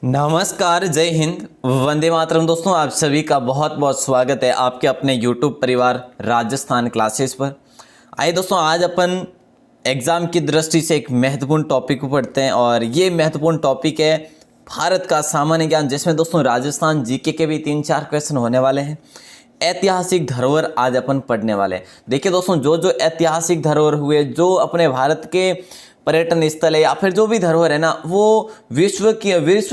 नमस्कार, जय हिंद, वंदे मातरम। दोस्तों, आप सभी का बहुत बहुत स्वागत है आपके अपने यूट्यूब परिवार राजस्थान क्लासेस पर। आइए दोस्तों, आज अपन एग्ज़ाम की दृष्टि से एक महत्वपूर्ण टॉपिक को पढ़ते हैं और ये महत्वपूर्ण टॉपिक है भारत का सामान्य ज्ञान, जिसमें दोस्तों राजस्थान जीके के भी 3-4 क्वेश्चन होने वाले हैं। ऐतिहासिक धरोहर आज अपन पढ़ने वाले हैं। देखिए दोस्तों, जो जो ऐतिहासिक धरोहर हुए, जो अपने भारत के पर्यटन स्थल है या फिर जो भी धरोहर है ना, वो विश्व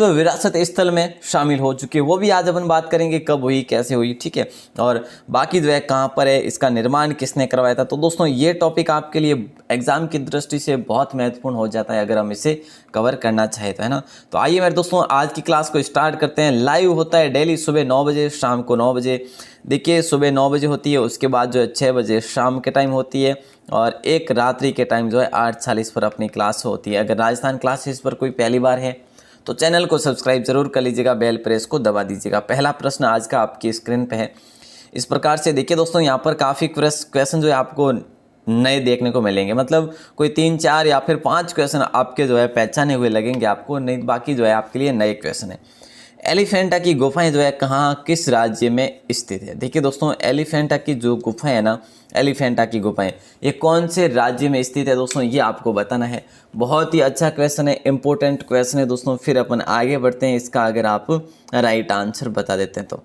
विरासत स्थल में शामिल हो चुके हैं। वो भी आज अपन बात करेंगे कब हुई, कैसे हुई, ठीक है। और बाकी जो है कहाँ पर है, इसका निर्माण किसने करवाया था। तो दोस्तों, ये टॉपिक आपके लिए एग्जाम की दृष्टि से बहुत महत्वपूर्ण हो जाता है अगर हम इसे कवर करना चाहें तो, है ना। तो आइए मेरे दोस्तों, आज की क्लास को स्टार्ट करते हैं। लाइव होता है डेली सुबह 9 बजे, शाम को 9 बजे। देखिए, सुबह 9 बजे होती है, उसके बाद जो है 6 बजे शाम के टाइम होती है, और एक रात्रि के टाइम जो है 8:40 पर अपनी क्लास होती है। अगर राजस्थान क्लासेस पर कोई पहली बार है तो चैनल को सब्सक्राइब जरूर कर लीजिएगा, बेल प्रेस को दबा दीजिएगा। पहला प्रश्न आज का आपकी स्क्रीन पे है इस प्रकार से। देखिए दोस्तों, यहाँ पर काफ़ी क्वेश्चन जो है आपको नए देखने को मिलेंगे। मतलब कोई 3-4 या फिर 5 क्वेश्चन आपके जो है पहचाने हुए लगेंगे आपको, नहीं बाकी जो है आपके लिए नए क्वेश्चन है। एलिफेंटा की गुफाएं जो है कहाँ, किस राज्य में स्थित है। देखिए दोस्तों, एलिफेंटा की जो गुफाएं है ना, एलिफेंटा की गुफाएं ये कौन से राज्य में स्थित है दोस्तों, ये आपको बताना है। बहुत ही अच्छा क्वेश्चन है, इंपॉर्टेंट क्वेश्चन है दोस्तों। फिर अपन आगे बढ़ते हैं इसका, अगर आप राइट आंसर बता देते हैं तो।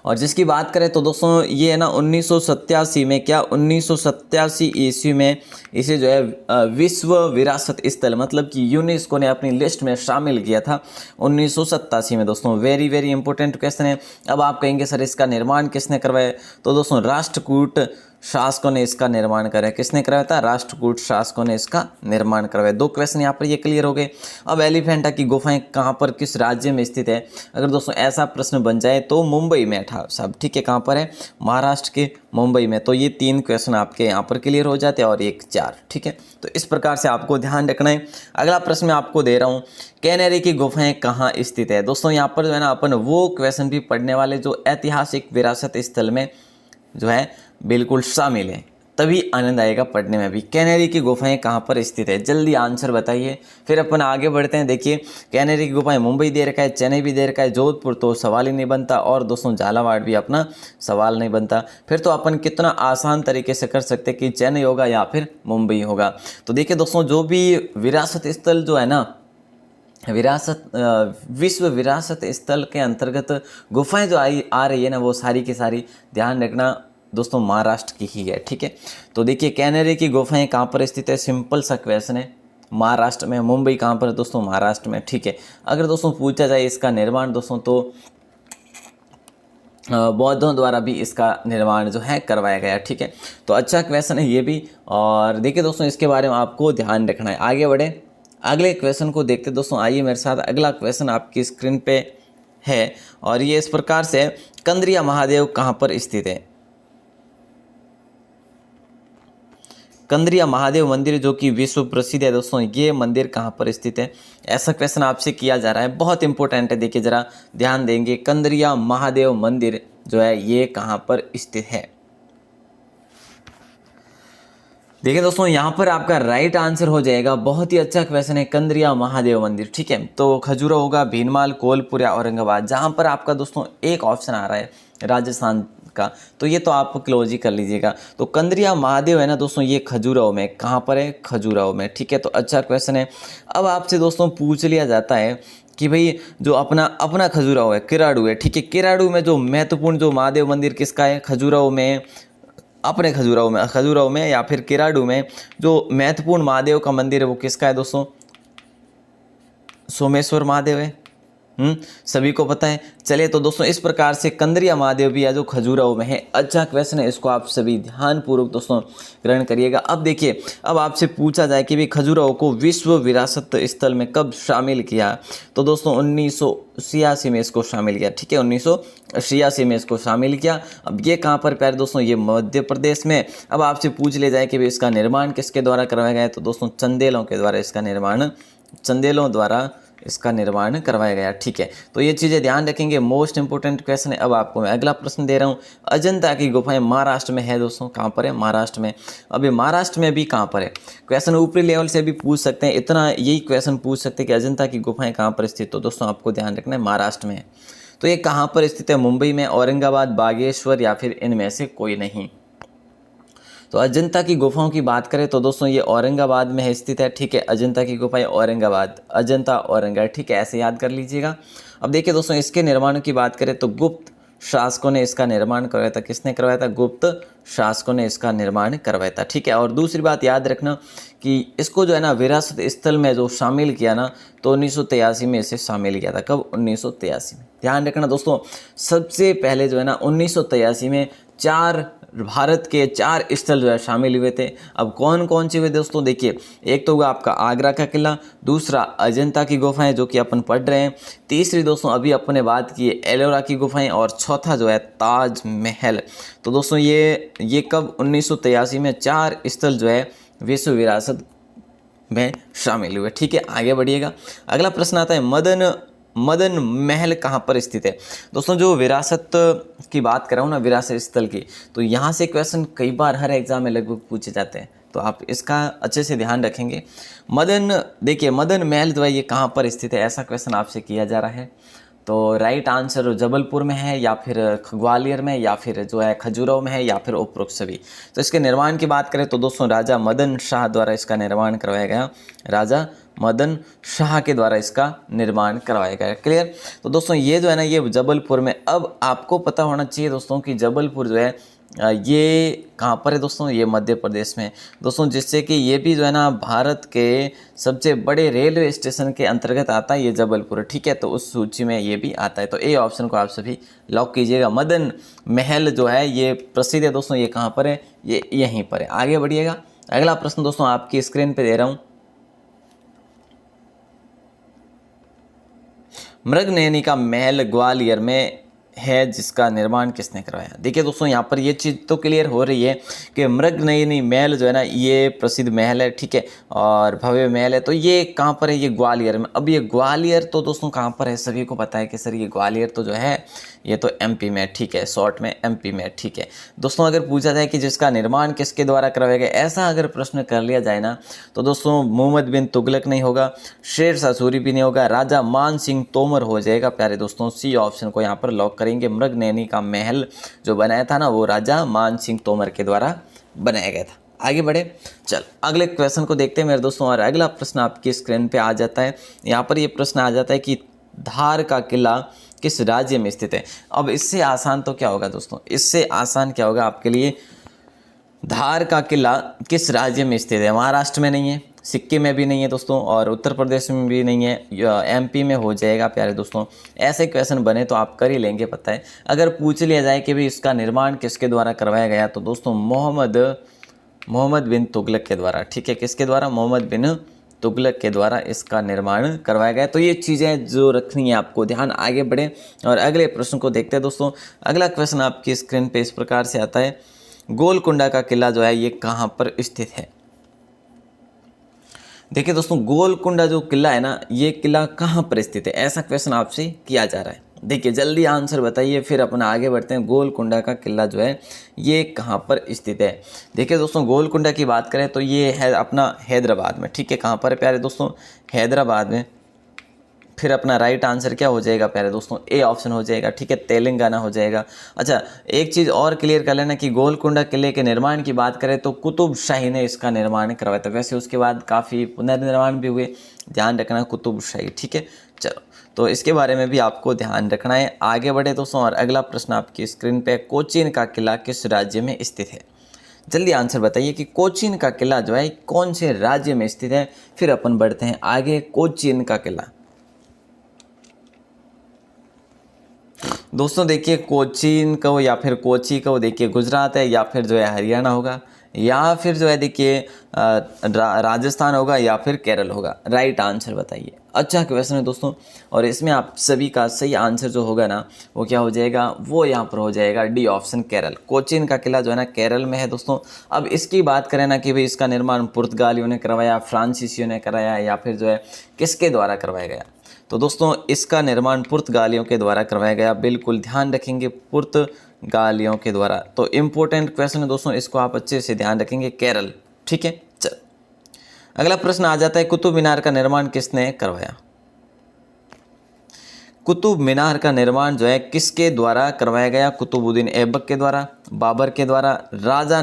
और जिसकी बात करें तो दोस्तों, ये है ना 1987 में, क्या 1987 ईस्वी में इसे जो है विश्व विरासत स्थल मतलब कि यूनेस्को ने अपनी लिस्ट में शामिल किया था 1987 में। दोस्तों, वेरी वेरी इंपॉर्टेंट क्वेश्चन है। अब आप कहेंगे सर इसका निर्माण किसने करवाया, तो दोस्तों राष्ट्रकूट शासकों ने इसका निर्माण कराया। किसने करवाया था, राष्ट्रकूट शासकों ने इसका निर्माण करवाया। 2 क्वेश्चन यहाँ पर ये क्लियर हो गए। अब एलिफेंटा की गुफाएं कहाँ पर, किस राज्य में स्थित है। अगर दोस्तों ऐसा प्रश्न बन जाए तो मुंबई में था सब, ठीक है। कहाँ पर है, महाराष्ट्र के मुंबई में। तो ये 3 क्वेश्चन आपके यहाँ पर क्लियर हो जाते हैं और एक 4, ठीक है। तो इस प्रकार से आपको ध्यान रखना है। अगला प्रश्न मैं आपको दे रहा हूँ, कैनेरी की गुफाएं कहाँ स्थित है। दोस्तों यहाँ पर जो है ना अपन वो क्वेश्चन भी पढ़ने वाले जो ऐतिहासिक विरासत स्थल में जो है बिल्कुल शामिल है, तभी आनंद आएगा पढ़ने में भी। कैनेरी की गुफाएं कहाँ पर स्थित है, जल्दी आंसर बताइए, फिर अपन आगे बढ़ते हैं। देखिए, कैनेरी की गुफाएं मुंबई दे रखा है, चेन्नई भी दे रखा है, जोधपुर तो सवाल ही नहीं बनता, और दोस्तों झालावाड़ भी अपना सवाल नहीं बनता। फिर तो अपन कितना आसान तरीके से कर सकते कि चेन्नई होगा या फिर मुंबई होगा। तो देखिए दोस्तों, जो भी विरासत स्थल जो है ना, विश्व विरासत स्थल के अंतर्गत गुफाएं जो आ रही है ना, वो सारी की सारी ध्यान रखना दोस्तों महाराष्ट्र की ही है, ठीक है। तो देखिए, कैनेरी की गुफाएं कहाँ पर स्थित है, सिंपल सा क्वेश्चन है, महाराष्ट्र में। मुंबई कहाँ पर है दोस्तों, महाराष्ट्र में, ठीक है। अगर दोस्तों पूछा जाए इसका निर्माण दोस्तों, तो बौद्धों द्वारा भी इसका निर्माण जो है करवाया गया, ठीक है। तो अच्छा क्वेश्चन है ये भी। और देखिए दोस्तों, इसके बारे में आपको ध्यान रखना है। आगे बढ़े, अगले क्वेश्चन को देखते दोस्तों। आइए मेरे साथ, अगला क्वेश्चन आपकी स्क्रीन पे है और ये इस प्रकार से, कंद्रिया महादेव कहाँ पर स्थित है। कंद्रिया महादेव मंदिर जो कि विश्व प्रसिद्ध है दोस्तों, ये मंदिर कहाँ पर स्थित है, ऐसा क्वेश्चन आपसे किया जा रहा है। बहुत इंपॉर्टेंट है, देखिए जरा ध्यान देंगे। कंद्रिया महादेव मंदिर जो है ये कहाँ पर स्थित है। देखिए दोस्तों, यहाँ पर आपका राइट आंसर हो जाएगा, बहुत ही अच्छा क्वेश्चन है, कंद्रिया महादेव मंदिर, ठीक है। तो खजुरा होगा, भीनमाल, कोलपुर या औरंगाबाद। जहाँ पर आपका दोस्तों एक ऑप्शन आ रहा है राजस्थान का, तो ये तो आप क्लोज ही कर लीजिएगा। तो कंद्रिया महादेव है ना दोस्तों, ये खजुराहो में, कहाँ पर है, खजुराहो में, ठीक है। तो अच्छा क्वेश्चन है। अब आपसे दोस्तों पूछ लिया जाता है कि भाई जो अपना खजुराहो है, किराड़ू है, ठीक है। किराड़ू में जो महत्वपूर्ण जो महादेव मंदिर किसका है, खजुराहो में, अपने खजुराहो में या फिर किराड़ू में जो महत्वपूर्ण महादेव का मंदिर है वो किसका है दोस्तों, सोमेश्वर महादेव है। सभी को पता है। चलिए तो दोस्तों, इस प्रकार से कंद्रिया महादेव भी है जो खजुराहो में है। अच्छा क्वेश्चन है, इसको आप सभी ध्यानपूर्वक दोस्तों ग्रहण करिएगा। अब देखिए, अब आपसे पूछा जाए कि भाई खजुराहो को विश्व विरासत स्थल में कब शामिल किया, तो दोस्तों 1986 में इसको शामिल किया, ठीक है। 1986 में इसको शामिल किया। अब ये कहाँ पर प्यारे दोस्तों, ये मध्य प्रदेश में। अब आपसे पूछ लिया जाए कि भाई इसका निर्माण किसके द्वारा करवाया गया है, तो दोस्तों चंदेलों के द्वारा इसका निर्माण, चंदेलों द्वारा इसका निर्माण करवाया गया। ठीक है, तो ये चीज़ें ध्यान रखेंगे, मोस्ट इंपोर्टेंट क्वेश्चन है। अब आपको मैं अगला प्रश्न दे रहा हूँ। अजंता की गुफाएं महाराष्ट्र में है दोस्तों, कहाँ पर है? महाराष्ट्र में। अब ये महाराष्ट्र में भी कहाँ पर है? क्वेश्चन ऊपरी लेवल से भी पूछ सकते हैं, इतना यही क्वेश्चन पूछ सकते हैं कि अजंता की गुफाएं कहाँ पर स्थित। तो दोस्तों आपको ध्यान रखना है महाराष्ट्र में है। तो ये कहाँ पर स्थित है? मुंबई में, औरंगाबाद, बागेश्वर या फिर इनमें से कोई नहीं। तो अजंता की गुफाओं की बात करें तो दोस्तों ये औरंगाबाद में है स्थित है। ठीक है, अजंता की गुफाएं औरंगाबाद, अजंता औरंगाबाद। ठीक है, ऐसे याद कर लीजिएगा। अब देखिए दोस्तों, इसके निर्माण की बात करें तो गुप्त शासकों ने इसका निर्माण करवाया था। किसने करवाया था? गुप्त शासकों ने इसका निर्माण करवाया था। ठीक है, और दूसरी बात याद रखना कि इसको जो है ना विरासत स्थल में जो शामिल किया ना, तो 1983 में इसे शामिल किया था। कब? 1983 में। ध्यान रखना दोस्तों, सबसे पहले जो है ना 1983 में भारत के 4 स्थल जो है शामिल हुए थे। अब कौन कौन से हुए दोस्तों? देखिए, एक तो हुआ आपका आगरा का किला, दूसरा अजंता की गुफाएं जो कि अपन पढ़ रहे हैं, तीसरी दोस्तों अभी अपने बात की एलोरा की गुफाएं, और चौथा जो है ताजमहल। तो दोस्तों ये कब? 1983 में 4 स्थल जो है विश्व विरासत में शामिल हुए। ठीक है, आगे बढ़िएगा। अगला प्रश्न आता है, मदन महल कहाँ पर स्थित है? दोस्तों जो विरासत की बात कर रहा हूँ ना, विरासत स्थल की, तो यहाँ से क्वेश्चन कई बार हर एग्जाम में लगभग पूछे जाते हैं, तो आप इसका अच्छे से ध्यान रखेंगे। देखिए मदन महल जो है ये कहाँ पर स्थित है, ऐसा क्वेश्चन आपसे किया जा रहा है। तो राइट आंसर जबलपुर में है, या फिर ग्वालियर में, या फिर जो है खजुराहो में है, या फिर उपरोक्त सभी। तो इसके निर्माण की बात करें तो दोस्तों राजा मदन शाह द्वारा इसका निर्माण करवाया गया। राजा मदन शाह के द्वारा इसका निर्माण करवाया गया। क्लियर? तो दोस्तों ये जो है ना ये जबलपुर में। अब आपको पता होना चाहिए दोस्तों कि जबलपुर जो है ये कहाँ पर है दोस्तों? ये मध्य प्रदेश में दोस्तों, जिससे कि ये भी जो है ना भारत के सबसे बड़े रेलवे स्टेशन के अंतर्गत आता है ये जबलपुर। ठीक है, तो उस सूची में ये भी आता है। तो ए ऑप्शन को आप सभी लॉक कीजिएगा। मदन महल जो है ये प्रसिद्ध है दोस्तों, ये कहाँ पर है? ये यहीं पर है। आगे बढ़िएगा। अगला प्रश्न दोस्तों आपकी स्क्रीन पे दे रहा हूँ। मृगनयनी का महल ग्वालियर में है, जिसका निर्माण किसने करवाया? देखिए दोस्तों यहाँ पर ये चीज़ तो क्लियर हो रही है कि मृगनयनी महल जो है ना ये प्रसिद्ध महल है। ठीक है, और भव्य महल है। तो ये कहाँ पर है? ये ग्वालियर में। अब ये ग्वालियर तो दोस्तों कहाँ पर है? सभी को पता है कि सर ये ग्वालियर तो जो है ये तो एमपी में। ठीक है, शॉर्ट में एमपी में। ठीक है दोस्तों, अगर पूछा जाए कि जिसका निर्माण किसके द्वारा करवाया गया, ऐसा अगर प्रश्न कर लिया जाए ना, तो दोस्तों मोहम्मद बिन तुगलक नहीं होगा, शेर शाह सूरी भी नहीं होगा, राजा मान सिंह तोमर हो जाएगा प्यारे दोस्तों। सी ऑप्शन को यहाँ पर लॉक करेंगे। मृगनयनी का महल जो बनाया था ना वो राजा मान सिंह तोमर के द्वारा बनाया गया था। आगे बढ़े, चल अगले क्वेश्चन को देखते हैं मेरे दोस्तों। और अगला प्रश्न आपकी स्क्रीन पे आ जाता है। यहाँ पर ये प्रश्न आ जाता है कि धार का किला किस राज्य में स्थित है? अब इससे आसान तो क्या होगा दोस्तों? इससे आसान क्या होगा आपके लिए? धार का किला किस राज्य में स्थित है? महाराष्ट्र में नहीं है, सिक्किम में भी नहीं है दोस्तों, और उत्तर प्रदेश में भी नहीं है, एमपी में हो जाएगा प्यारे दोस्तों। ऐसे क्वेश्चन बने तो आप कर ही लेंगे, पता है। अगर पूछ लिया जाए कि भाई इसका निर्माण किसके द्वारा करवाया गया, तो दोस्तों मोहम्मद बिन तुगलक के द्वारा। ठीक है, किसके द्वारा? मोहम्मद बिन तुगलक के द्वारा इसका निर्माण करवाया गया। तो ये चीज़ें जो रखनी है आपको ध्यान। आगे बढ़े और अगले प्रश्न को देखते हैं दोस्तों। अगला क्वेश्चन आपकी स्क्रीन पे इस प्रकार से आता है, गोलकुंडा का किला जो है ये कहाँ पर स्थित है? देखिए दोस्तों, गोलकुंडा जो किला है ना, ये किला कहाँ पर स्थित है, ऐसा क्वेश्चन आपसे किया जा रहा है। देखिए जल्दी आंसर बताइए, फिर अपना आगे बढ़ते हैं। गोलकुंडा का किला जो है ये कहाँ पर स्थित है? देखिए दोस्तों, गोलकुंडा की बात करें तो ये है अपना हैदराबाद में। ठीक है, कहाँ पर है प्यारे दोस्तों? हैदराबाद में। फिर अपना राइट आंसर क्या हो जाएगा प्यारे दोस्तों? ए ऑप्शन हो जाएगा। ठीक है, तेलंगाना हो जाएगा। अच्छा, एक चीज़ और क्लियर कर लेना कि गोलकुंडा किले के निर्माण की बात करें तो कुतुब शाही ने इसका निर्माण करवाया था। वैसे उसके बाद काफ़ी पुनर्निर्माण भी हुए, ध्यान रखना कुतुब शाही। ठीक है, चलो तो इसके बारे में भी आपको ध्यान रखना है। आगे बढ़े दोस्तों, और अगला प्रश्न आपकी स्क्रीन पे, कोचीन का किला किस राज्य में स्थित है? जल्दी आंसर बताइए कि कोचीन का किला जो है कौन से राज्य में स्थित है। फिर अपन बढ़ते हैं आगे। कोचीन का किला दोस्तों देखिए, कोचीन को या फिर कोची को देखिए गुजरात है, या फिर जो है हरियाणा होगा, या फिर जो है देखिए राजस्थान होगा या फिर केरल होगा। राइट आंसर बताइए। अच्छा क्वेश्चन है दोस्तों, और इसमें आप सभी का सही आंसर जो होगा ना वो क्या हो जाएगा, वो यहाँ पर हो जाएगा डी ऑप्शन केरल। कोचीन का किला जो है ना केरल में है दोस्तों। अब इसकी बात करें ना कि भाई इसका निर्माण पुर्तगालियों ने करवाया, फ्रांसीसियों ने कराया, या फिर जो है किसके द्वारा करवाया गया, तो दोस्तों इसका निर्माण पुर्तगालियों के द्वारा करवाया गया। बिल्कुल ध्यान रखेंगे, पुर्तगालियों के द्वारा। तो इम्पोर्टेंट क्वेश्चन है दोस्तों, इसको आप अच्छे से ध्यान रखेंगे, केरल। ठीक है, चल अगला प्रश्न आ जाता है, कुतुब मीनार का निर्माण किसने करवाया। कुतुब मीनार का निर्माण जो है किसके द्वारा करवाया गया, कुतुबुद्दीन ऐबक के द्वारा, बाबर के द्वारा, राजा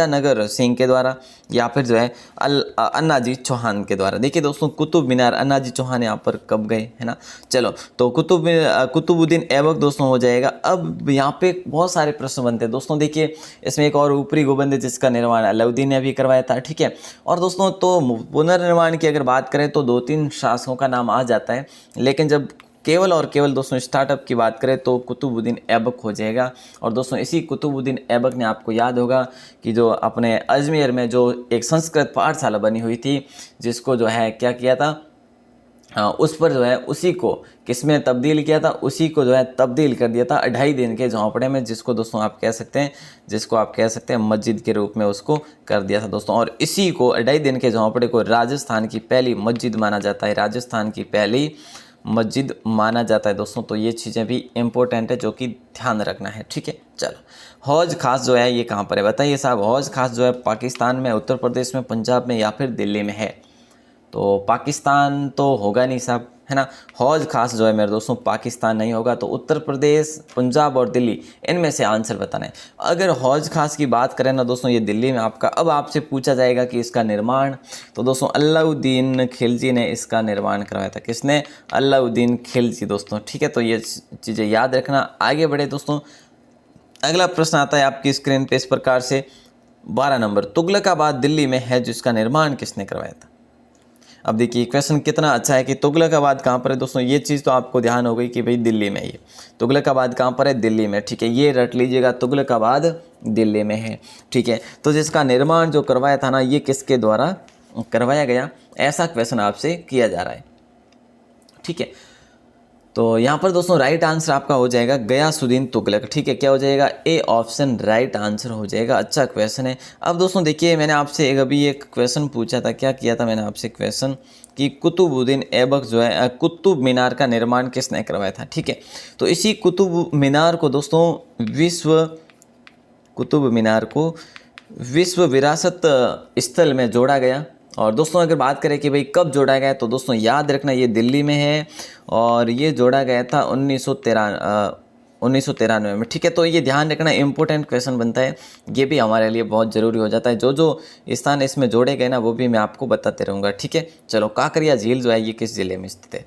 नगर सिंह के द्वारा, या फिर जो है अन्नाजी चौहान के द्वारा। देखिए दोस्तों कुतुब मीनार अन्नाजी चौहान यहाँ पर कब गए, है ना। चलो तो कुतुबुद्दीन ऐबक दोस्तों हो जाएगा। अब यहाँ पे बहुत सारे प्रश्न बनते हैं दोस्तों। देखिए इसमें एक और ऊपरी गुंबद है जिसका निर्माण अलाउद्दीन ने भी करवाया था। ठीक है, और दोस्तों तो पुनर्निर्माण की अगर बात करें तो 2-3 शासकों का नाम आ जाता है, लेकिन जब केवल और केवल दोस्तों स्टार्टअप की बात करें तो कुतुबुद्दीन ऐबक हो जाएगा। और दोस्तों इसी कुतुबुद्दीन ऐबक ने, आपको याद होगा कि जो अपने अजमेर में जो एक संस्कृत पाठशाला बनी हुई थी, जिसको जो है क्या किया था, उस पर जो है उसी को किसमें तब्दील किया था, उसी को जो है तब्दील कर दिया था 2.5 दिन के झोंपड़े में, जिसको दोस्तों आप कह सकते हैं मस्जिद के रूप में उसको कर दिया था दोस्तों। और इसी को 2.5 दिन के झोंपड़े को राजस्थान की पहली मस्जिद माना जाता है, राजस्थान की पहली मस्जिद माना जाता है दोस्तों। तो ये चीज़ें भी इम्पोर्टेंट है जो कि ध्यान रखना है। ठीक है, चलो हौज खास जो है ये कहाँ पर है, बताइए साहब। हौज खास जो है पाकिस्तान में, उत्तर प्रदेश में, पंजाब में, या फिर दिल्ली में है। तो पाकिस्तान तो होगा नहीं साहब, है ना। हौज खास जो है मेरे दोस्तों पाकिस्तान नहीं होगा। तो उत्तर प्रदेश, पंजाब और दिल्ली, इनमें से आंसर बताना है। अगर हौज खास की बात करें ना दोस्तों, ये दिल्ली में आपका। अब आपसे पूछा जाएगा कि इसका निर्माण, तो दोस्तों अलाउद्दीन खिलजी ने इसका निर्माण करवाया था। किसने, अलाउद्दीन खिलजी दोस्तों। ठीक है, तो ये चीज़ें याद रखना। आगे बढ़े दोस्तों, अगला प्रश्न आता है आपकी स्क्रीन पे इस प्रकार से, 12 नंबर, तुगलकाबाद दिल्ली में है जिसका निर्माण किसने करवाया था। अब देखिए क्वेश्चन कितना अच्छा है कि तुगलकाबाद कहाँ पर है दोस्तों। ये चीज़ तो आपको ध्यान हो गई कि भाई दिल्ली में, ये तुगलकाबाद कहाँ पर है, दिल्ली में। ठीक है, ये रट लीजिएगा, तुगलकाबाद दिल्ली में है। ठीक है, तो जिसका निर्माण जो करवाया था ना, ये किसके द्वारा करवाया गया, ऐसा क्वेश्चन आपसे किया जा रहा है। ठीक है, तो यहाँ पर दोस्तों राइट आंसर आपका हो जाएगा गयासुद्दीन तुगलक। ठीक है, क्या हो जाएगा, ए ऑप्शन राइट आंसर हो जाएगा। अच्छा क्वेश्चन है। अब दोस्तों देखिए मैंने आपसे अभी एक क्वेश्चन पूछा था, क्या किया था मैंने आपसे क्वेश्चन कि कुतुबुद्दीन ऐबक जो है कुतुब मीनार का निर्माण किसने करवाया था। ठीक है, तो इसी कुतुब मीनार को दोस्तों विश्व विरासत स्थल में जोड़ा गया। और दोस्तों अगर बात करें कि भाई कब जोड़ा गया, तो दोस्तों याद रखना ये दिल्ली में है और ये जोड़ा गया था 1993 में। ठीक है, तो ये ध्यान रखना, इंपॉर्टेंट क्वेश्चन बनता है, ये भी हमारे लिए बहुत ज़रूरी हो जाता है। जो जो स्थान इसमें जोड़े गए ना वो भी मैं आपको बताते रहूँगा। ठीक है, चलो काकरिया झील जो है ये किस जिले में स्थित है।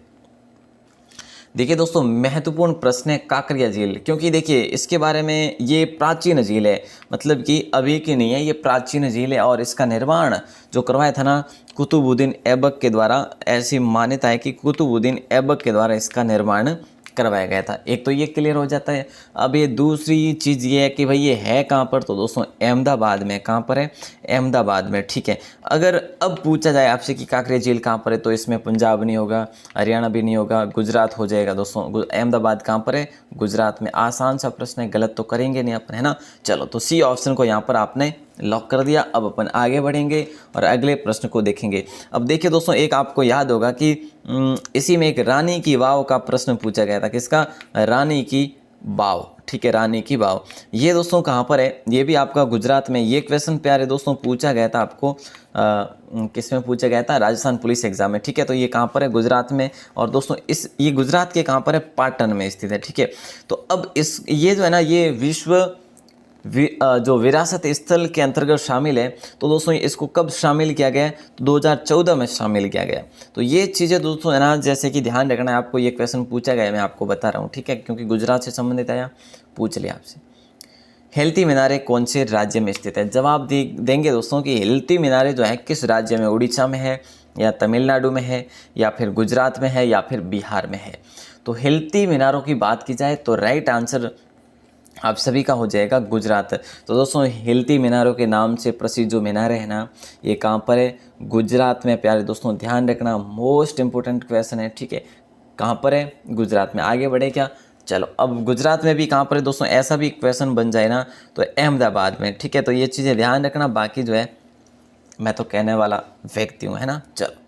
देखिए दोस्तों महत्वपूर्ण प्रश्न है काकरिया झील, क्योंकि देखिए इसके बारे में, ये प्राचीन झील है, मतलब कि अभी की नहीं है, ये प्राचीन झील है। और इसका निर्माण जो करवाया था ना कुतुबुद्दीन ऐबक के द्वारा, ऐसी मान्यता है कि कुतुबुद्दीन ऐबक के द्वारा इसका निर्माण करवाया गया था। एक तो ये क्लियर हो जाता है। अब ये दूसरी चीज़ ये है कि भाई ये है कहाँ पर, तो दोस्तों अहमदाबाद में। कहाँ पर है, अहमदाबाद में। ठीक है, अगर अब पूछा जाए आपसे कि काकरिया झील कहाँ पर है, तो इसमें पंजाब नहीं होगा, हरियाणा भी नहीं होगा, गुजरात हो जाएगा दोस्तों। अहमदाबाद कहाँ पर है, गुजरात में। आसान सा प्रश्न है, गलत तो करेंगे नहीं अपन, है ना। चलो तो सी ऑप्शन को यहाँ पर आपने लॉक कर दिया। अब अपन आगे बढ़ेंगे और अगले प्रश्न को देखेंगे। अब देखिए दोस्तों एक आपको याद होगा कि इसी में एक रानी की वाव का प्रश्न पूछा गया था। किसका, रानी की वाव। ठीक है, रानी की वाव ये दोस्तों कहाँ पर है, ये भी आपका गुजरात में। ये क्वेश्चन प्यारे दोस्तों पूछा गया था आपको, किस में पूछा गया था, राजस्थान पुलिस एग्जाम में। ठीक है, तो ये कहाँ पर है, गुजरात में। और दोस्तों ये गुजरात के कहाँ पर है, पाटन में स्थित है। ठीक है, तो अब ये जो है ना, ये जो विरासत स्थल के अंतर्गत शामिल है। तो दोस्तों इसको कब शामिल किया गया, तो 2014 में शामिल किया गया। तो ये चीज़ें दोस्तों है ना, जैसे कि ध्यान रखना है आपको, ये क्वेश्चन पूछा गया, मैं आपको बता रहा हूँ। ठीक है, क्योंकि गुजरात से संबंधित आया, पूछ लिया आपसे। हिल्ती मीनारे कौन से राज्य में स्थित है, जवाब देंगे दोस्तों कि हिल्ती मीनारे जो है किस राज्य में, उड़ीसा में है, या तमिलनाडु में है, या फिर गुजरात में है, या फिर बिहार में है। तो हिल्ती मीनारों की बात की जाए तो राइट आंसर आप सभी का हो जाएगा गुजरात। तो दोस्तों हिलती मीनारों के नाम से प्रसिद्ध जो मीनारें हैं ना, ये कहाँ पर है? गुजरात में। प्यारे दोस्तों ध्यान रखना, मोस्ट इंपॉर्टेंट क्वेश्चन है, ठीक है। कहाँ पर है? गुजरात में। आगे बढ़े क्या? चलो, अब गुजरात में भी कहाँ पर है दोस्तों? ऐसा भी क्वेश्चन बन जाए ना तो अहमदाबाद में, ठीक है। तो ये चीज़ें ध्यान रखना, बाकी जो है मैं तो कहने वाला व्यक्ति हूँ, है ना। चलो,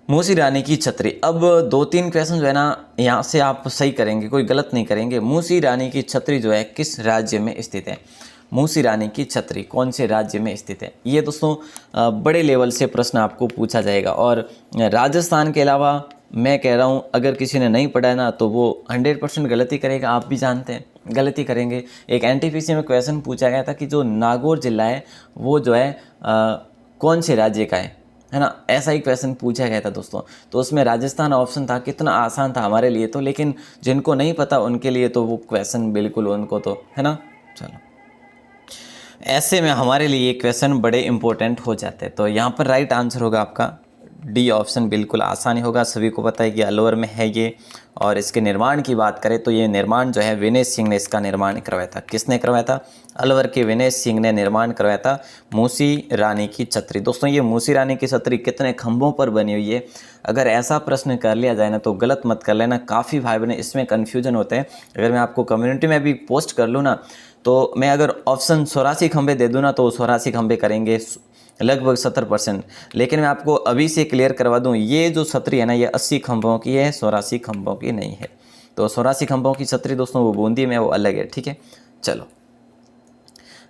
मूसी रानी की छतरी। अब 2-3 क्वेश्चन जो है ना यहाँ से आप सही करेंगे, कोई गलत नहीं करेंगे। मूसी रानी की छतरी जो है किस राज्य में स्थित है? मूसी रानी की छतरी कौन से राज्य में स्थित है? ये दोस्तों बड़े लेवल से प्रश्न आपको पूछा जाएगा। और राजस्थान के अलावा मैं कह रहा हूँ, अगर किसी ने नहीं पढ़ा है ना तो वो 100% गलती करेगा, आप भी जानते हैं गलती करेंगे। एक एनटीपीसी में क्वेश्चन पूछा गया था कि जो नागौर जिला है वो जो है कौन से राज्य का है ना, ऐसा ही क्वेश्चन पूछा गया था दोस्तों। तो उसमें राजस्थान ऑप्शन था। कितना आसान था हमारे लिए तो, लेकिन जिनको नहीं पता उनके लिए तो वो क्वेश्चन बिल्कुल उनको तो, है ना। चलो, ऐसे में हमारे लिए ये क्वेश्चन बड़े इंपॉर्टेंट हो जाते हैं। तो यहाँ पर राइट आंसर होगा आपका डी ऑप्शन, बिल्कुल आसानी होगा। सभी को पता है कि अलवर में है ये। और इसके निर्माण की बात करें तो ये निर्माण जो है विनेश सिंह ने इसका निर्माण करवाया था। किसने करवाया था? अलवर के विनेश सिंह ने निर्माण करवाया था मूसी रानी की छतरी। दोस्तों ये मूसी रानी की छतरी कितने खंभों पर बनी हुई है? अगर ऐसा प्रश्न कर लिया जाए ना तो गलत मत कर लेना, काफ़ी भाई बहन इसमें कन्फ्यूजन होते हैं। अगर मैं आपको कम्युनिटी में भी पोस्ट कर लूँ ना तो मैं अगर ऑप्शन 84 खंभे दे दूँ ना तो 84 खंभे करेंगे लगभग 70%। लेकिन मैं आपको अभी से क्लियर करवा दूं, ये जो छतरी है ना ये 80 खंभों की है, 84 खंभों की नहीं है। तो 84 खंभों की छतरी दोस्तों वो बूंदी में, वो अलग है, ठीक है। चलो,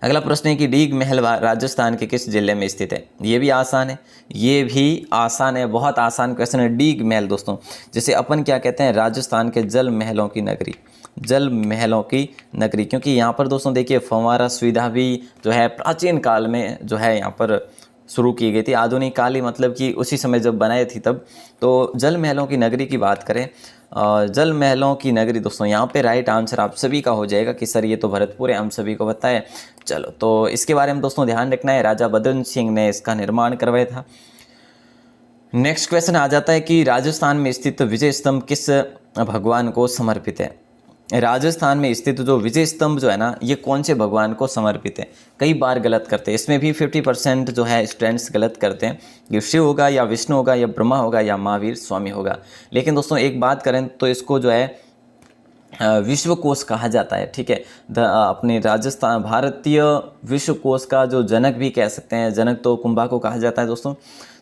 अगला प्रश्न है कि डीग महल राजस्थान के किस जिले में स्थित है? ये भी आसान है, ये भी आसान है, बहुत आसान क्वेश्चन है। डीग महल दोस्तों, जैसे अपन क्या कहते हैं, राजस्थान के जल महलों की नगरी, जल महलों की नगरी। क्योंकि यहाँ पर दोस्तों देखिए फव्वारा सुविधा भी जो है प्राचीन काल में जो है यहाँ पर शुरू की गई थी। आधुनिक काल ही मतलब कि उसी समय जब बनाई थी तब। तो जल महलों की नगरी की बात करें, जल महलों की नगरी दोस्तों यहाँ पे राइट आंसर आप सभी का हो जाएगा कि सर ये तो भरतपुर है, हम सभी को पता है। चलो, तो इसके बारे में दोस्तों ध्यान रखना है, राजा बदन सिंह ने इसका निर्माण करवाया था। नेक्स्ट क्वेश्चन आ जाता है कि राजस्थान में स्थित विजय स्तंभ किस भगवान को समर्पित है? राजस्थान में स्थित जो विजय स्तंभ जो है ना ये कौन से भगवान को समर्पित है? कई बार गलत करते हैं, इसमें भी 50% जो है स्टूडेंट्स गलत करते हैं। ये शिव होगा या विष्णु होगा या ब्रह्मा होगा या महावीर स्वामी होगा। लेकिन दोस्तों एक बात करें तो इसको जो है विश्वकोश कहा जाता है, ठीक है। अपने राजस्थान भारतीय विश्वकोश का जो जनक भी कह सकते हैं, जनक तो कुंभा को कहा जाता है दोस्तों।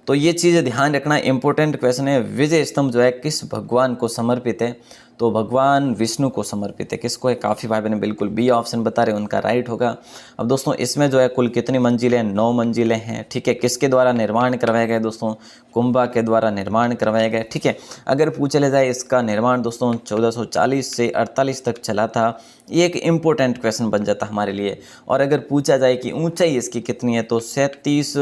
तो ये चीज़ ध्यान रखना, इंपॉर्टेंट क्वेश्चन है। विजय स्तंभ जो है किस भगवान को समर्पित है? तो भगवान विष्णु को समर्पित है। किसको है? काफ़ी भाई बहन बिल्कुल बी ऑप्शन बता रहे हैं, उनका राइट होगा। अब दोस्तों इसमें जो है कुल कितनी मंजिलें? 9 मंजिलें हैं, ठीक है। किसके द्वारा निर्माण करवाया गया दोस्तों? कुंभा के द्वारा निर्माण करवाया गया, ठीक है। अगर पूछा जाए इसका निर्माण दोस्तों 1440 से 48 तक चला था, ये एक इम्पोर्टेंट क्वेश्चन बन जाता हमारे लिए। और अगर पूछा जाए कि ऊंचाई इसकी कितनी है तो 37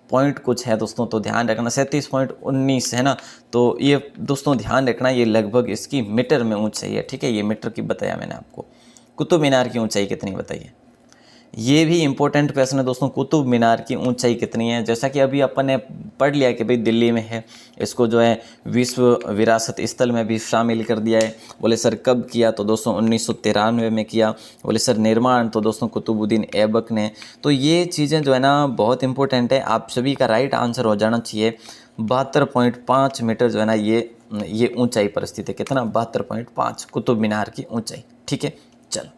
पॉइंट कुछ है दोस्तों, तो ध्यान रखना 37.19 है ना। तो ये दोस्तों ध्यान रखना, ये लगभग इसकी मीटर में ऊंचाई है, ठीक है। ये मीटर की बताया मैंने आपको। कुतुब मीनार की ऊंचाई कितनी बताइए? ये भी इंपॉर्टेंट क्वेश्चन है दोस्तों, कुतुब मीनार की ऊंचाई कितनी है? जैसा कि अभी अपन ने पढ़ लिया कि भाई दिल्ली में है, इसको जो है विश्व विरासत स्थल में भी शामिल कर दिया है। बोले सर कब किया? तो दोस्तों 1993 में किया। बोले सर निर्माण? तो दोस्तों कुतुबुद्दीन ऐबक ने। तो ये चीज़ें जो है ना बहुत इंपॉर्टेंट है, आप सभी का राइट आंसर हो जाना चाहिए। 72.5 मीटर जो है ना ये ऊंचाई पर स्थित है। कितना? 72.5 कुतुब मीनार की ऊंचाई, ठीक है। चलो,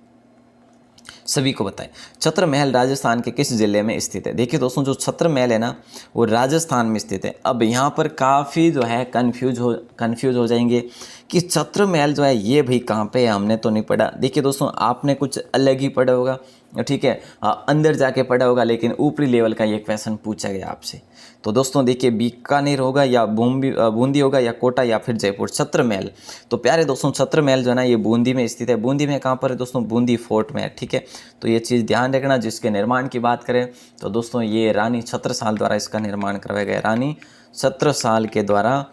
सभी को बताएं छत्र महल राजस्थान के किस जिले में स्थित है? देखिए दोस्तों जो छत्र महल है ना वो राजस्थान में स्थित है। अब यहाँ पर काफ़ी जो है कन्फ्यूज हो जाएंगे कि छत्र महल जो है ये भाई कहाँ पे है, हमने तो नहीं पढ़ा। देखिए दोस्तों आपने कुछ अलग ही पढ़ा होगा, ठीक है, अंदर जाके पढ़ा होगा, लेकिन ऊपरी लेवल का ये क्वेश्चन पूछा गया आपसे। तो दोस्तों देखिए बीकानेर होगा या बूंदी होगा या कोटा या फिर जयपुर। छत्र महल, तो प्यारे दोस्तों छत्र महल जो है ना ये बूंदी में स्थित है। बूंदी में कहाँ पर है दोस्तों? बूंदी फोर्ट में है, ठीक है। तो ये चीज़ ध्यान रखना। जिसके निर्माण की बात करें तो दोस्तों ये रानी छत्रसाल द्वारा इसका निर्माण करवाया गया। रानी छत्रसाल के द्वारा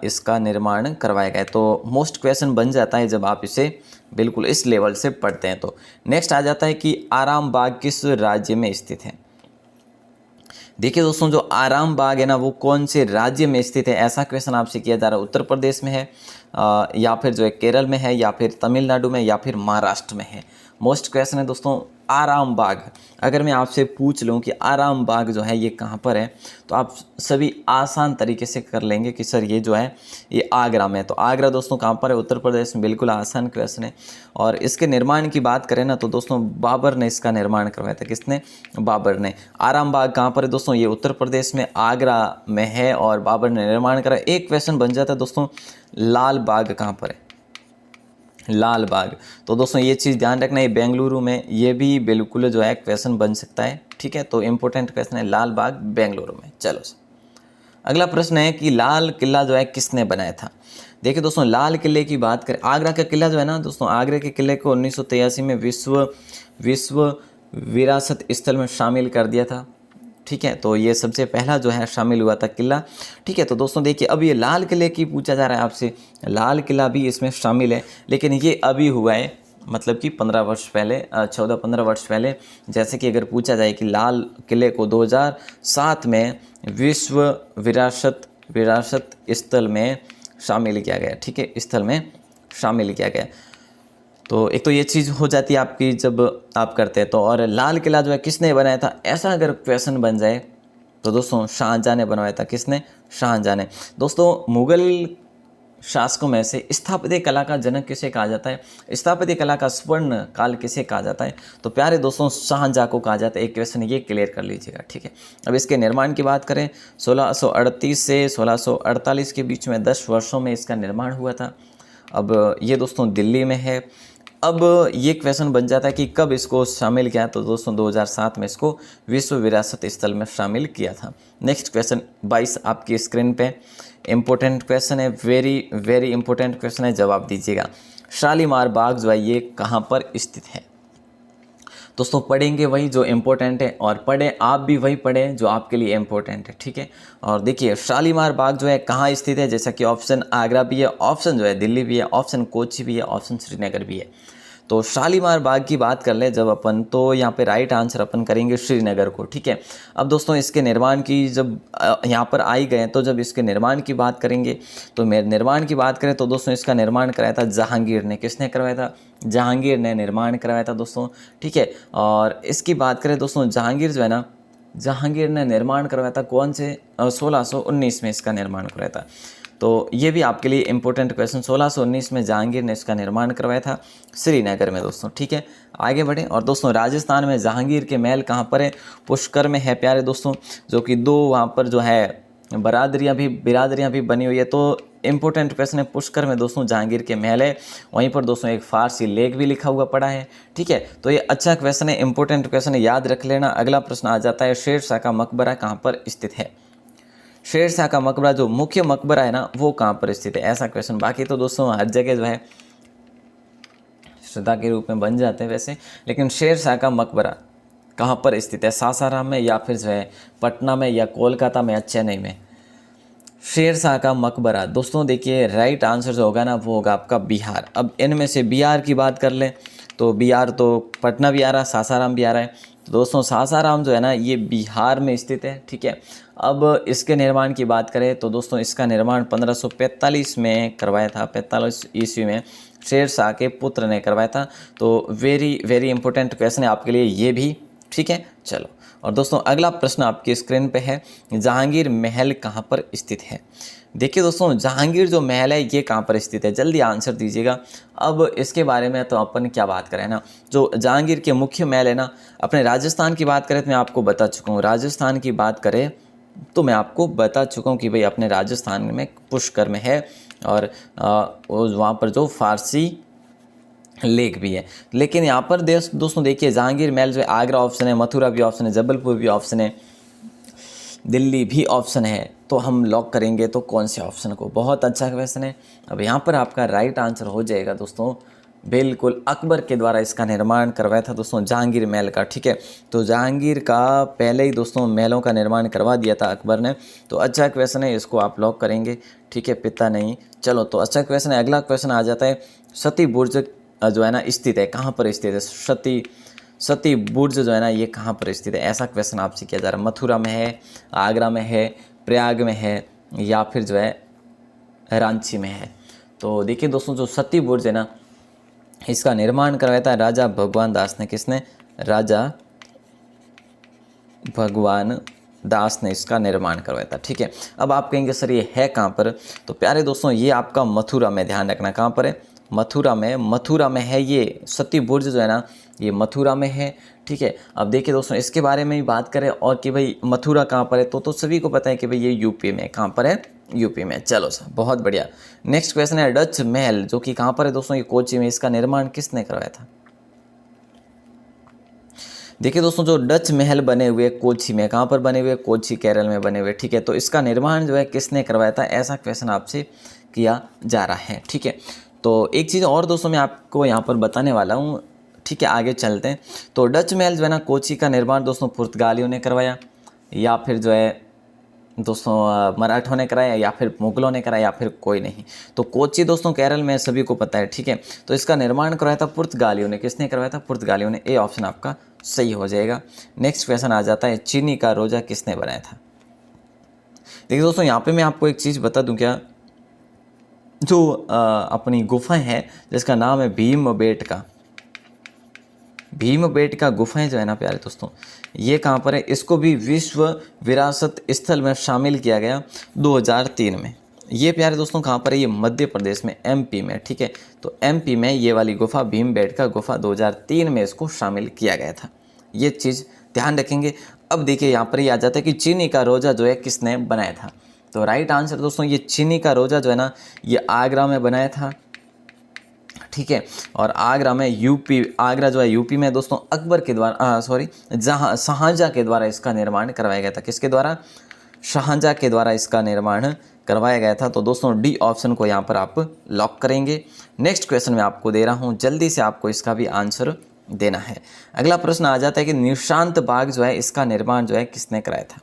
इसका निर्माण करवाया गया। तो मोस्ट क्वेश्चन बन जाता है जब आप इसे बिल्कुल इस लेवल से पढ़ते हैं। तो नेक्स्ट आ जाता है कि आराम बाग किस राज्य में स्थित है? देखिए दोस्तों, जो आराम बाग है ना वो कौन से राज्य में स्थित है, ऐसा क्वेश्चन आपसे किया जा रहा है। उत्तर प्रदेश में है, या फिर जो है केरल में है, या फिर तमिलनाडु में, या फिर महाराष्ट्र में है। मोस्ट क्वेश्चन है दोस्तों आराम बाग। अगर मैं आपसे पूछ लूँ कि आराम बाग जो है ये कहाँ पर है, तो आप सभी आसान तरीके से कर लेंगे कि सर ये जो है ये आगरा में है। तो आगरा दोस्तों कहाँ पर है, उत्तर प्रदेश में। बिल्कुल आसान क्वेश्चन है। और इसके निर्माण की बात करें ना तो दोस्तों बाबर ने इसका निर्माण करवाया था। किसने? बाबर ने। आराम बाग कहाँ पर है दोस्तों, ये उत्तर प्रदेश में आगरा में है और बाबर ने निर्माण करा। एक क्वेश्चन बन जाता है दोस्तों, लाल बाग कहाँ पर है, लाल बाग। तो दोस्तों ये चीज़ ध्यान रखना, ये बेंगलुरु में, ये भी बिल्कुल जो है क्वेश्चन बन सकता है। ठीक है, तो इंपॉर्टेंट क्वेश्चन है, लाल बाग बेंगलुरु में। चलो अगला प्रश्न है कि लाल किला जो है किसने बनाया था। देखिए दोस्तों, लाल किले की बात करें, आगरा का किला जो है ना दोस्तों, आगरा के किले को 1983 में विश्व विरासत स्थल में शामिल कर दिया था। ठीक है, तो ये सबसे पहला जो है शामिल हुआ था किला। ठीक है, तो दोस्तों देखिए, अब ये लाल किले की पूछा जा रहा है आपसे, लाल किला भी इसमें शामिल है, लेकिन ये अभी हुआ है, मतलब कि 15 वर्ष पहले, 14-15 वर्ष पहले। जैसे कि अगर पूछा जाए कि लाल किले को 2007 में विश्व विरासत स्थल में शामिल किया गया। ठीक है, स्थल में शामिल किया गया। तो एक तो ये चीज़ हो जाती है आपकी जब आप करते हैं तो। और लाल किला जो है किसने बनाया था, ऐसा अगर क्वेश्चन बन जाए तो दोस्तों शाहजहाँ ने बनवाया था। किसने? शाहजहाँ ने। दोस्तों मुगल शासकों में से स्थापत्य कला का जनक किसे कहा जाता है, स्थापत्य कला का स्वर्ण काल किसे कहा जाता है, तो प्यारे दोस्तों शाहजहाँ को कहा जाता है। एक क्वेश्चन ये क्लियर कर लीजिएगा। ठीक है, अब इसके निर्माण की बात करें, 1638 से 1648 के बीच में 10 वर्षों में इसका निर्माण हुआ था। अब ये दोस्तों दिल्ली में है। अब ये क्वेश्चन बन जाता है कि कब इसको शामिल किया, तो दोस्तों 2007 में इसको विश्व विरासत स्थल में शामिल किया था। नेक्स्ट क्वेश्चन 22 आपकी स्क्रीन पे, इम्पोर्टेंट क्वेश्चन है, वेरी वेरी इंपॉर्टेंट क्वेश्चन है, जवाब दीजिएगा। शालीमार बाग जो है ये कहाँ पर स्थित है। दोस्तों पढ़ेंगे वही जो इम्पोर्टेंट है, और पढ़ें आप भी वही पढ़ें जो आपके लिए इम्पोर्टेंट है। ठीक है, और देखिए शालीमार बाग जो है कहाँ स्थित है, जैसा कि ऑप्शन आगरा भी है, ऑप्शन जो है दिल्ली भी है, ऑप्शन कोची भी है, ऑप्शन श्रीनगर भी है। तो शालीमार बाग की बात कर ले जब अपन, तो यहाँ पे राइट आंसर अपन करेंगे श्रीनगर को। ठीक है, अब दोस्तों इसके निर्माण की जब यहाँ पर आई गए, तो जब इसके निर्माण की बात करेंगे, तो निर्माण की बात करें तो दोस्तों इसका निर्माण कराया था जहांगीर ने। किसने करवाया था? जहांगीर ने निर्माण करवाया था दोस्तों। ठीक है, और इसकी बात करें दोस्तों, जहांगीर जो है ना, जहांगीर ने निर्माण करवाया था कौन से, 1619 में इसका निर्माण करवाया था। तो ये भी आपके लिए इंपॉर्टेंट क्वेश्चन, 1619 में जहांगीर ने इसका निर्माण करवाया था श्रीनगर में दोस्तों। ठीक है, आगे बढ़ें। और दोस्तों राजस्थान में जहांगीर के महल कहाँ पर है, पुष्कर में है प्यारे दोस्तों, जो कि 2 वहाँ पर जो है बिरादरियाँ भी बनी हुई है। तो इंपॉर्टेंट क्वेश्चन है, पुष्कर में दोस्तों जहांगीर के महल है। वहीं पर दोस्तों एक फारसी लेख भी लिखा हुआ पड़ा है। ठीक है, तो ये अच्छा क्वेश्चन है, इंपॉर्टेंट क्वेश्चन है, याद रख लेना। अगला प्रश्न आ जाता है, शेरशाह का मकबरा कहाँ पर स्थित है। शेरशाह का मकबरा जो मुख्य मकबरा है ना वो कहाँ पर स्थित है, ऐसा क्वेश्चन। बाकी तो दोस्तों हर जगह जो है श्रद्धा के रूप में बन जाते हैं वैसे, लेकिन शेरशाह का मकबरा कहाँ पर स्थित है, सासाराम में, या फिर जो है पटना में, या कोलकाता में, या चेन्नई में। शेरशाह का मकबरा दोस्तों देखिए राइट आंसर जो होगा ना वो होगा आपका बिहार। अब इनमें से बिहार की बात कर लें तो बिहार तो पटना भी आ रहा है, सासाराम भी आ रहा है। तो दोस्तों सासाराम जो है ना ये बिहार में स्थित है। ठीक है, अब इसके निर्माण की बात करें तो दोस्तों इसका निर्माण 1545 में करवाया था, 45 ईस्वी में शेरशाह के पुत्र ने करवाया था। तो वेरी वेरी इंपॉर्टेंट क्वेश्चन है आपके लिए ये भी। ठीक है, चलो। और दोस्तों अगला प्रश्न आपकी स्क्रीन पे है, जहांगीर महल कहाँ पर स्थित है। देखिए दोस्तों जहांगीर जो महल है ये कहाँ पर स्थित है, जल्दी आंसर दीजिएगा। अब इसके बारे में तो अपन क्या बात करें ना, जो जहांगीर के मुख्य महल है ना, अपने राजस्थान की बात करें तो मैं आपको बता चुका हूँ, राजस्थान की बात करें तो मैं आपको बता चुका हूँ कि भाई अपने राजस्थान में पुष्कर में है, और वहाँ पर जो फारसी लेक भी है। लेकिन यहाँ पर दोस्तों देखिए जहांगीर महल जो है आगरा ऑप्शन है, मथुरा भी ऑप्शन है, जबलपुर भी ऑप्शन है, दिल्ली भी ऑप्शन है। तो हम लॉक करेंगे तो कौन से ऑप्शन को। बहुत अच्छा क्वेश्चन है। अब यहाँ पर आपका राइट आंसर हो जाएगा दोस्तों बिल्कुल अकबर के द्वारा इसका निर्माण करवाया था दोस्तों जहांगीर महल का। ठीक है, तो जहांगीर का पहले ही दोस्तों महलों का निर्माण करवा दिया था अकबर ने। तो अच्छा क्वेश्चन है, इसको आप लॉक करेंगे। ठीक है, पिता नहीं, चलो तो अच्छा क्वेश्चन है। अगला क्वेश्चन आ जाता है, सती बुर्ज जो है ना स्थित है, कहाँ पर स्थित है सती बुर्ज जो है ना ये कहाँ पर स्थित है, ऐसा क्वेश्चन आपसे किया जा रहा है। मथुरा में है, आगरा में है, प्रयाग में है या फिर जो है रांची में है। तो देखिए दोस्तों जो सती बुर्ज है ना इसका निर्माण करवाया था राजा भगवान दास ने। किसने? राजा भगवान दास ने इसका निर्माण करवाया था। ठीक है, अब आप कहेंगे सर ये है कहाँ पर? तो प्यारे दोस्तों ये आपका मथुरा में, ध्यान रखना कहाँ पर है? मथुरा में। मथुरा में है ये सती बुर्ज जो है ना ये मथुरा में है। ठीक है, अब देखिए दोस्तों इसके बारे में ही बात करें और कि भाई मथुरा कहाँ पर है तो सभी को पता है कि भाई ये यूपी में। कहाँ पर है? यूपी में। चलो सर बहुत बढ़िया। नेक्स्ट क्वेश्चन है डच महल जो कि कहाँ पर है दोस्तों? ये कोची में। इसका निर्माण किसने करवाया था? देखिए दोस्तों जो डच महल बने हुए कोची में, कहाँ पर बने हुए? कोची केरल में बने हुए। ठीक है, तो इसका निर्माण जो है किसने करवाया था, ऐसा क्वेश्चन आपसे किया जा रहा है। ठीक है, तो एक चीज़ और दोस्तों मैं आपको यहाँ पर बताने वाला हूँ। ठीक है, आगे चलते हैं। तो डच महल जो है ना कोची का निर्माण दोस्तों पुर्तगालियों ने करवाया या फिर जो है दोस्तों मराठों ने कराया या फिर मुगलों ने कराया या फिर कोई नहीं। तो कोची दोस्तों केरल में सभी को पता है। ठीक है, तो इसका निर्माण करवाया था पुर्तगालियों ने। किसने करवाया था? पुर्तगालियों ने। ए ऑप्शन आपका सही हो जाएगा। नेक्स्ट क्वेश्चन आ जाता है चीनी का रोजा किसने बनाया था? देखिए दोस्तों यहाँ पे मैं आपको एक चीज़ बता दूं क्या, जो अपनी गुफा है जिसका नाम है भीमबेटका। भीमबेटका गुफाएं जो है ना प्यारे दोस्तों ये कहाँ पर है? इसको भी विश्व विरासत स्थल में शामिल किया गया 2003 में। ये प्यारे दोस्तों कहाँ पर है? ये मध्य प्रदेश में, एमपी में। ठीक है, तो एमपी में ये वाली गुफा भीमबेटका गुफा 2003 में इसको शामिल किया गया था। ये चीज़ ध्यान रखेंगे। अब देखिए यहाँ पर ये आ जाता है कि चीनी का रोजा जो है किसने बनाया था? तो राइट आंसर दोस्तों ये चीनी का रोजा जो है ना ये आगरा में बनाया था। ठीक है, और आगरा में यूपी, आगरा जो है यूपी में दोस्तों अकबर के द्वारा शाहजहाँ के द्वारा इसका निर्माण करवाया गया था। किसके द्वारा? शाहजहाँ के द्वारा इसका निर्माण करवाया गया था। तो दोस्तों डी ऑप्शन को यहाँ पर आप लॉक करेंगे। नेक्स्ट क्वेश्चन मैं आपको दे रहा हूँ, जल्दी से आपको इसका भी आंसर देना है। अगला प्रश्न आ जाता है कि निशांत बाग जो है इसका निर्माण जो है किसने कराया था?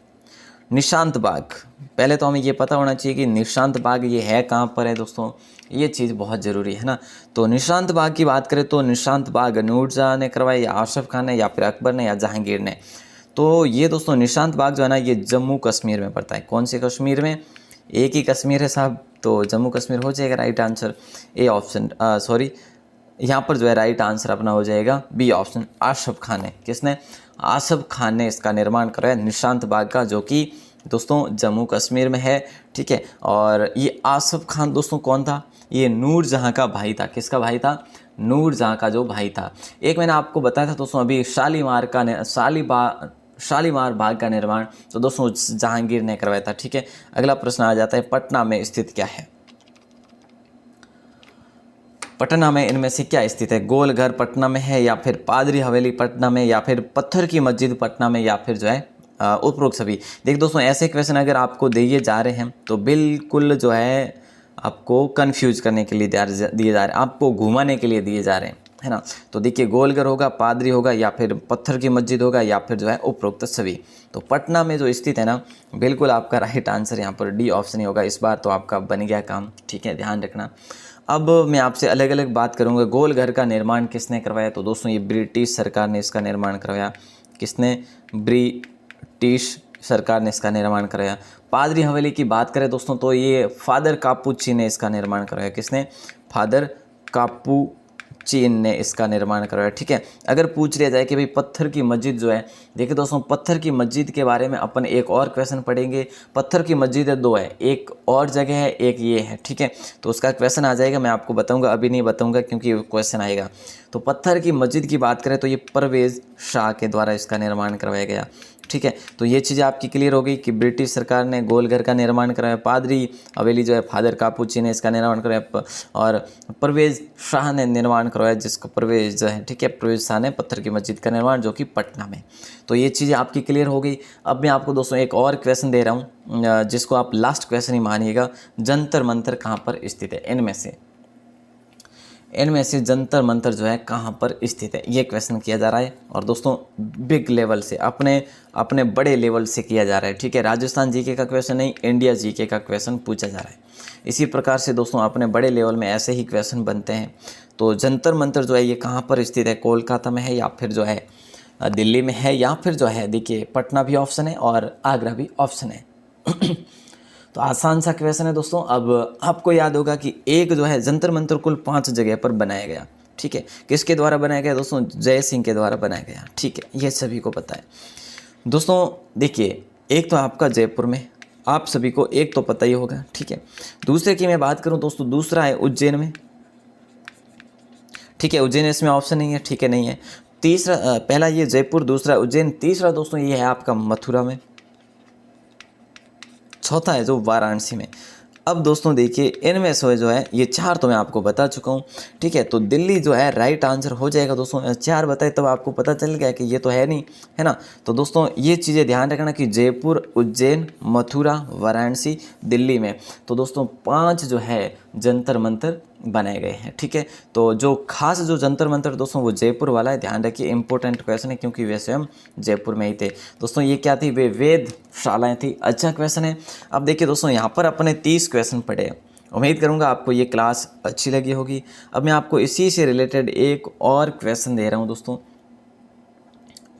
निशांत बाग, पहले तो हमें ये पता होना चाहिए कि निशांत बाग ये है कहाँ पर है दोस्तों, ये चीज़ बहुत ज़रूरी है ना। तो निशांत बाग की बात करें तो निशांत बाग नूरजहाँ ने करवाया या आशफ खान ने या फिर अकबर ने या जहांगीर ने? तो ये दोस्तों निशांत बाग जो है ना ये जम्मू कश्मीर में पड़ता है। कौन से कश्मीर में? एक ही कश्मीर है साहब, तो जम्मू कश्मीर हो जाएगा right answer. A option sorry यहाँ पर जो है राइट आंसर अपना हो जाएगा बी ऑप्शन, आशफ खान ने। किसने? आशफ खान ने इसका निर्माण कराया निशांत बाग का, जो कि दोस्तों जम्मू कश्मीर में है। ठीक है, और ये आशफ खान दोस्तों कौन था? ये नूरजहाँ का भाई था। किसका भाई था? नूरजहाँ का जो भाई था। एक मैंने आपको बताया था दोस्तों अभी शालीमार बाग का निर्माण तो दोस्तों जहांगीर ने करवाया था। ठीक है, अगला प्रश्न आ जाता है पटना में स्थित क्या है? पटना में इनमें से क्या स्थित है? गोल घर पटना में है या फिर पादरी हवेली पटना में या फिर पत्थर की मस्जिद पटना में या फिर जो है उपरोक्त सभी? देखिए दोस्तों ऐसे क्वेश्चन अगर आपको दिए जा रहे हैं तो बिल्कुल जो है आपको कंफ्यूज करने के लिए दिए जा रहे हैं, आपको घुमाने के लिए दिए जा रहे हैं, है ना। तो देखिए गोलघर होगा, पादरी होगा या फिर पत्थर की मस्जिद होगा या फिर जो है उपरोक्त सभी। तो पटना में जो स्थित है ना बिल्कुल आपका राइट आंसर यहाँ पर डी ऑप्शन ही होगा। इस बार तो आपका बन गया काम। ठीक है, ध्यान रखना। अब मैं आपसे अलग अलग बात करूँगा। गोलघर का निर्माण किसने करवाया? तो दोस्तों ये ब्रिटिश सरकार ने इसका निर्माण करवाया। किसने? ब्रिटिश सरकार ने इसका निर्माण कराया। पादरी हवेली की बात करें दोस्तों तो ये फादर कापुची ने इसका निर्माण कराया। किसने? फादर कापुचीन ने इसका निर्माण करवाया। ठीक है, अगर पूछ लिया जाए कि भाई पत्थर की मस्जिद जो है, देखिए दोस्तों पत्थर की मस्जिद के बारे में अपन एक और क्वेश्चन पढ़ेंगे। पत्थर की मस्जिद दो है, एक और जगह है, एक ये है। ठीक है, तो उसका क्वेश्चन आ जाएगा, मैं आपको बताऊंगा, अभी नहीं बताऊंगा क्योंकि क्वेश्चन आएगा। तो पत्थर की मस्जिद की बात करें तो ये परवेज़ शाह के द्वारा इसका निर्माण करवाया गया। ठीक है, तो ये चीज़ें आपकी क्लियर हो गई कि ब्रिटिश सरकार ने गोलघर का निर्माण कराया, पादरी हवेली जो है फादर कापुची ने इसका निर्माण कराया और परवेज़ शाह ने निर्माण करवाया, जिसको परवेज़ जो है, ठीक है, परवेज़ शाह ने पत्थर की मस्जिद का निर्माण जो कि पटना में। तो ये चीज़ें आपकी क्लियर हो गई। अब मैं आपको दोस्तों एक और क्वेश्चन दे रहा हूँ जिसको आप लास्ट क्वेश्चन ही मानिएगा। जंतर मंतर कहाँ पर स्थित है? इनमें से जंतर मंतर जो है कहाँ पर स्थित है, ये क्वेश्चन किया जा रहा है। और दोस्तों बिग लेवल से, अपने बड़े लेवल से किया जा रहा है। ठीक है, राजस्थान जीके का क्वेश्चन नहीं, इंडिया जीके का क्वेश्चन पूछा जा रहा है। इसी प्रकार से दोस्तों अपने बड़े लेवल में ऐसे ही क्वेश्चन बनते हैं। तो जंतर मंतर जो है ये कहाँ पर स्थित है? कोलकाता में है या फिर जो है दिल्ली में है, या फिर जो है देखिए पटना भी ऑप्शन है और आगरा भी ऑप्शन है। तो आसान सा क्वेश्चन है दोस्तों। अब आपको याद होगा कि एक जो है जंतर मंतर कुल 5 जगह पर बनाया गया, ठीक है। किसके द्वारा बनाया गया दोस्तों? जय सिंह के द्वारा बनाया गया, ठीक है, ये सभी को पता है दोस्तों। देखिए एक तो आपका जयपुर में, आप सभी को एक तो पता ही होगा, ठीक है। दूसरे की मैं बात करूं दोस्तों, दूसरा है उज्जैन में, ठीक है, उज्जैन इसमें ऑप्शन नहीं है, ठीक है, नहीं है। तीसरा पहला ये जयपुर, दूसरा उज्जैन, तीसरा दोस्तों ये है आपका मथुरा में, चौथा है जो वाराणसी में। अब दोस्तों देखिए इनमें से जो है ये 4 तो मैं आपको बता चुका हूँ, ठीक है। तो दिल्ली जो है राइट आंसर हो जाएगा दोस्तों। 4 बताए तब आपको पता चल गया कि ये तो है नहीं, है ना। तो दोस्तों ये चीज़ें ध्यान रखना कि जयपुर, उज्जैन, मथुरा, वाराणसी, दिल्ली में तो दोस्तों 5 जो है जंतर मंतर बनाए गए हैं, ठीक है। तो जो खास जो जंतर मंतर दोस्तों वो जयपुर वाला है, ध्यान रखिए, इंपॉर्टेंट क्वेश्चन है क्योंकि वे स्वयं जयपुर में ही थे दोस्तों। ये क्या थी? वे वेधशालाएं थी। अच्छा क्वेश्चन है। अब देखिए दोस्तों यहाँ पर अपने 30 क्वेश्चन पढ़े, उम्मीद करूँगा आपको ये क्लास अच्छी लगी होगी। अब मैं आपको इसी से रिलेटेड एक और क्वेश्चन दे रहा हूँ दोस्तों,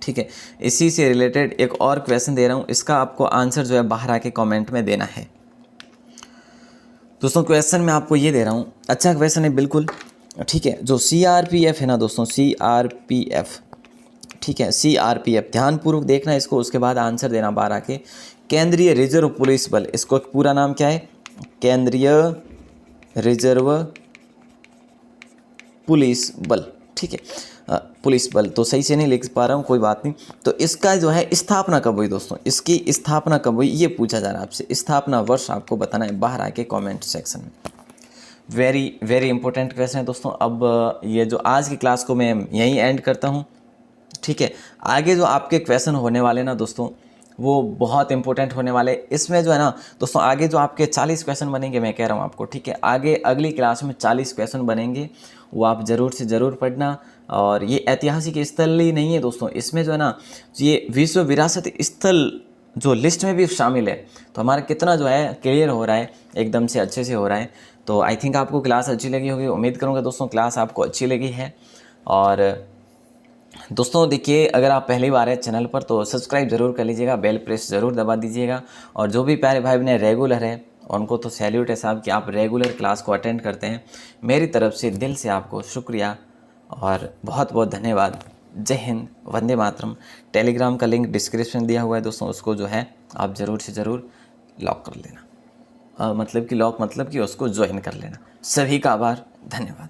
ठीक है, इसी से रिलेटेड एक और क्वेश्चन दे रहा हूँ। इसका आपको आंसर जो है बाहर आके कमेंट में देना है दोस्तों। क्वेश्चन मैं आपको ये दे रहा हूँ, अच्छा क्वेश्चन है बिल्कुल, ठीक है। जो CRPF है ना दोस्तों, CRPF, ठीक है, CRPF, ध्यानपूर्वक देखना इसको, उसके बाद आंसर देना बाहर आके। केंद्रीय रिजर्व पुलिस बल, इसको पूरा नाम क्या है? केंद्रीय रिजर्व पुलिस बल, ठीक है, पुलिस बल। तो सही से नहीं लिख पा रहा हूँ, कोई बात नहीं। तो इसका जो है स्थापना कब हुई दोस्तों? इसकी स्थापना कब हुई ये पूछा जा रहा है आपसे। स्थापना वर्ष आपको बताना है बाहर आके कमेंट सेक्शन में। वेरी वेरी इंपॉर्टेंट क्वेश्चन है दोस्तों। अब ये जो आज की क्लास को मैं यहीं एंड करता हूँ, ठीक है। आगे जो आपके क्वेश्चन होने वाले ना दोस्तों वो बहुत इंपॉर्टेंट होने वाले। इसमें जो है ना दोस्तों आगे जो आपके 40 क्वेश्चन बनेंगे, मैं कह रहा हूँ आपको, ठीक है। आगे अगली क्लास में 40 क्वेश्चन बनेंगे, वो आप ज़रूर से ज़रूर पढ़ना। और ये ऐतिहासिक स्थल ही नहीं है दोस्तों, इसमें जो है ना ये विश्व विरासत स्थल जो लिस्ट में भी शामिल है। तो हमारा कितना जो है क्लियर हो रहा है, एकदम से अच्छे से हो रहा है। तो आई थिंक आपको क्लास अच्छी लगी होगी, उम्मीद करूँगा दोस्तों क्लास आपको अच्छी लगी है। और दोस्तों देखिए अगर आप पहली बार है चैनल पर तो सब्सक्राइब ज़रूर कर लीजिएगा, बेल प्रेस ज़रूर दबा दीजिएगा। और जो भी प्यारे भाई बहन रेगुलर है उनको तो सैल्यूट है साहब कि आप रेगुलर क्लास को अटेंड करते हैं। मेरी तरफ से दिल से आपको शुक्रिया और बहुत बहुत धन्यवाद। जय हिंद, वंदे मातरम। टेलीग्राम का लिंक डिस्क्रिप्शन दिया हुआ है दोस्तों, उसको जो है आप ज़रूर से ज़रूर लॉक कर लेना, मतलब कि लॉक मतलब कि उसको ज्वाइन कर लेना। सभी का आभार, धन्यवाद।